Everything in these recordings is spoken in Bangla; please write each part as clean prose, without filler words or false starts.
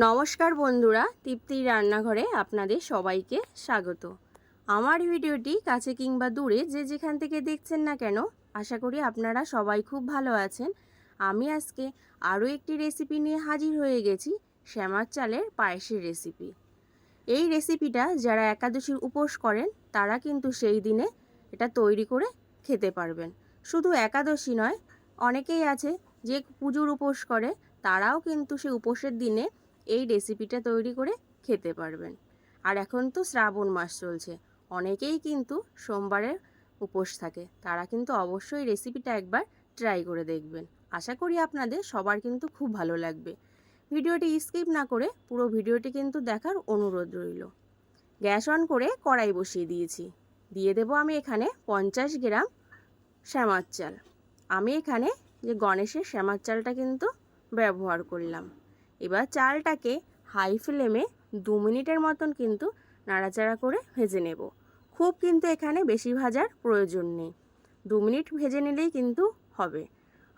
নমস্কার বন্ধুরা, তৃপ্তির রান্নাঘরে আপনাদের সবাইকে স্বাগত। আমার ভিডিওটি কাছে কিংবা দূরে যে যেখান থেকে দেখছেন না কেন, আশা করি আপনারা সবাই খুব ভালো আছেন। আমি আজকে আরও একটি রেসিপি নিয়ে হাজির হয়ে গেছি, শ্যামার চালের পায়েসের রেসিপি। এই রেসিপিটা যারা একাদশীর উপোস করেন তারা কিন্তু সেই দিনে এটা তৈরি করে খেতে পারবেন। শুধু একাদশী নয়, অনেকেই আছে যে পুজোর উপোস করে, তারাও কিন্তু সেই উপোসের দিনে এই রেসিপিটা তৈরি করে খেতে পারবেন। আর এখন তো শ্রাবণ মাস চলছে, অনেকেই কিন্তু সোমবারের উপোস থাকে, তারা কিন্তু অবশ্যই রেসিপিটা একবার ট্রাই করে দেখবেন। আশা করি আপনাদের সবার কিন্তু খুব ভালো লাগবে। ভিডিওটি স্কিপ না করে পুরো ভিডিওটি কিন্তু দেখার অনুরোধ রইল। গ্যাস অন করে কড়াই বসিয়ে দিয়েছি। দিয়ে দেব আমি এখানে 50 গ্রাম শ্যামার চাল। আমি এখানে যে গণেশের শ্যামার চালটা কিন্তু ব্যবহার করলাম। এবার চালটাকে হাই ফ্লেমে 2 মিনিটের মতন কিন্তু নাড়াচাড়া করে ভেজে নেব। খুব কিন্তু এখানে বেশি ভাজার প্রয়োজন নেই, 2 মিনিট ভেজে নিলেই কিন্তু হবে।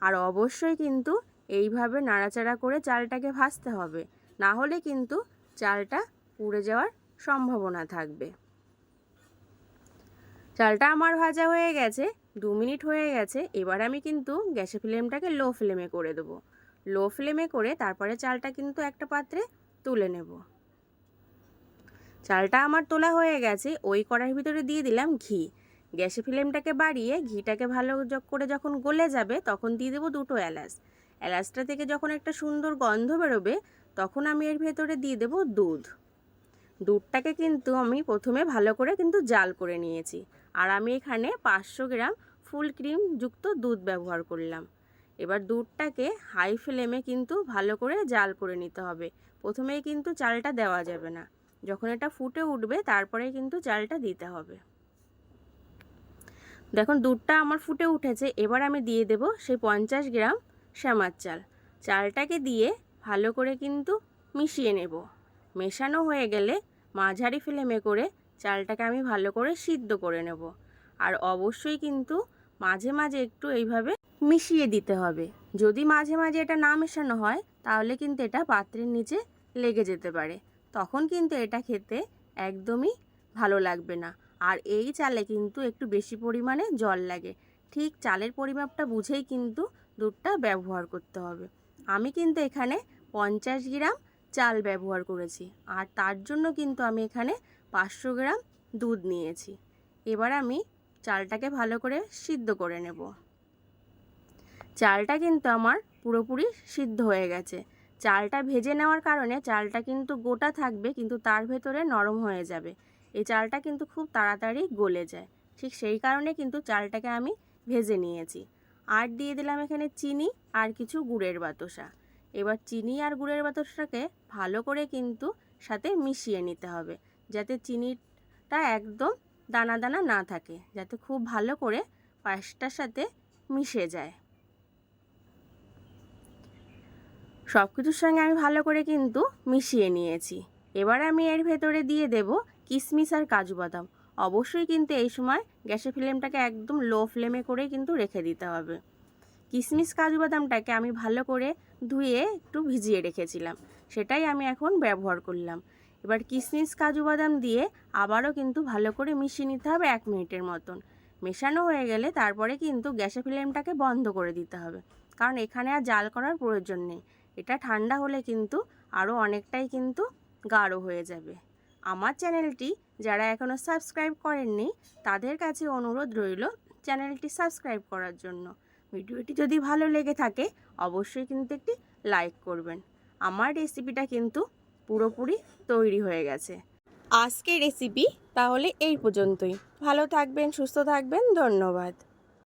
আর অবশ্যই কিন্তু এইভাবে নাড়াচাড়া করে চালটাকে ভাজতে হবে, না হলে কিন্তু চালটা পুড়ে যাওয়ার সম্ভাবনা থাকবে। চালটা আমার ভাজা হয়ে গেছে, 2 মিনিট হয়ে গেছে। এবার আমি কিন্তু গ্যাসের ফ্লেমটাকে লো ফ্লেমে করে দেবো। লো ফ্লেমে করে তারপরে চালটা কিন্তু একটা পাত্রে তুলে নেব। চালটা আমার তোলা হয়ে গেছে। ওই কড়াইয়ের ভিতরে দিয়ে দিলাম ঘি। গ্যাসের ফ্লেমটাকে বাড়িয়ে ঘিটাকে ভালো করে যখন গলে যাবে তখন দিয়ে দেবো 2টো এলাচ। এলাচটা থেকে যখন একটা সুন্দর গন্ধ বেরোবে তখন আমি এর ভেতরে দিয়ে দেবো দুধ। দুধটাকে কিন্তু আমি প্রথমে ভালো করে কিন্তু জাল করে নিয়েছি। আর আমি এখানে 500 গ্রাম ফুল ক্রিম যুক্ত দুধ ব্যবহার করলাম। এবার দুধটাকে হাই ফ্লেমে কিন্তু ভালো করে জাল করে নিতে হবে। প্রথমেই কিন্তু চালটা দেওয়া যাবে না, যখন এটা ফুটে উঠবে তারপরে কিন্তু চালটা দিতে হবে। দেখুন দুধটা আমার ফুটে উঠেছে। এবার আমি দিয়ে দেব সেই 50 গ্রাম শ্যামার চাল। চালটাকে দিয়ে ভালো করে কিন্তু মিশিয়ে নেব। মেশানো হয়ে গেলে মাঝারি ফ্লেমে করে চালটাকে আমি ভালো করে সিদ্ধ করে নেব। আর অবশ্যই কিন্তু মাঝে মাঝে একটু এইভাবে মিশিয়ে দিতে হবে। যদি মাঝে মাঝে এটা না মেশানো হয় তাহলে কিন্তু এটা পাত্রের নিচে লেগে যেতে পারে, তখন কিন্তু এটা খেতে একদমই ভালো লাগবে না। আর এই চালে কিন্তু একটু বেশি পরিমাণে জল লাগে, ঠিক চালের পরিমাপটা বুঝেই কিন্তু দুধটা ব্যবহার করতে হবে। আমি কিন্তু এখানে 50 গ্রাম চাল ব্যবহার করেছি, আর তার জন্য কিন্তু আমি এখানে 500 গ্রাম দুধ নিয়েছি। এবার আমি চালটাকে ভালো করে সিদ্ধ করে নেব। চালটা কিন্তু আমার পুরোপুরি সিদ্ধ হয়ে গেছে। চালটা ভেজে নেওয়ার কারণে চালটা কিন্তু গোটা থাকবে, কিন্তু তার ভেতরে নরম হয়ে যাবে। এই চালটা কিন্তু খুব তাড়াতাড়ি গলে যায়, ঠিক সেই কারণে কিন্তু চালটাকে আমি ভেজে নিয়েছি। আর দিয়ে দিলাম এখানে চিনি আর কিছু গুড়ের বাতাসা। এবার চিনি আর গুড়ের বাতাসাটাকে ভালো করে কিন্তু সাথে মিশিয়ে নিতে হবে, যাতে চিনিটা একদম দানা দানা না থাকে, যাতে খুব ভালো করে পায়েসটার সাথে মিশে যায়। সব কিছুর সঙ্গে আমি ভালো করে কিন্তু মিশিয়ে নিয়েছি। এবার আমি এর ভেতরে দিয়ে দেব কিশমিশ আর কাজু বাদাম। অবশ্যই কিন্তু এই সময় গ্যাসের ফ্লেমটাকে একদম লো ফ্লেমে করে কিন্তু রেখে দিতে হবে। কিশমিশ কাজু বাদামটাকে আমি ভালো করে ধুয়ে একটু ভিজিয়ে রেখেছিলাম, সেটাই আমি এখন ব্যবহার করলাম। এবার কিশমিশ কাজু বাদাম দিয়ে আবারও কিন্তু ভালো করে মিশিয়ে নিতে হবে 1 মিনিটের মতন। মেশানো হয়ে গেলে তারপরে কিন্তু গ্যাসের ফ্লেমটাকে বন্ধ করে দিতে হবে, কারণ এখানে আর জাল করার প্রয়োজন নেই। এটা ঠান্ডা হলে কিন্তু আরও অনেকটাই কিন্তু গাঢ় হয়ে যাবে। আমার চ্যানেলটি যারা এখনও সাবস্ক্রাইব করেননি তাদের কাছে অনুরোধ রইল চ্যানেলটি সাবস্ক্রাইব করার জন্য। ভিডিওটি যদি ভালো লেগে থাকে অবশ্যই কিন্তু একটি লাইক করবেন। আমার রেসিপিটা কিন্তু পুরোপুরি তৈরি হয়ে গেছে। আজকের রেসিপি তাহলে এই পর্যন্তই। ভালো থাকবেন, সুস্থ থাকবেন, ধন্যবাদ।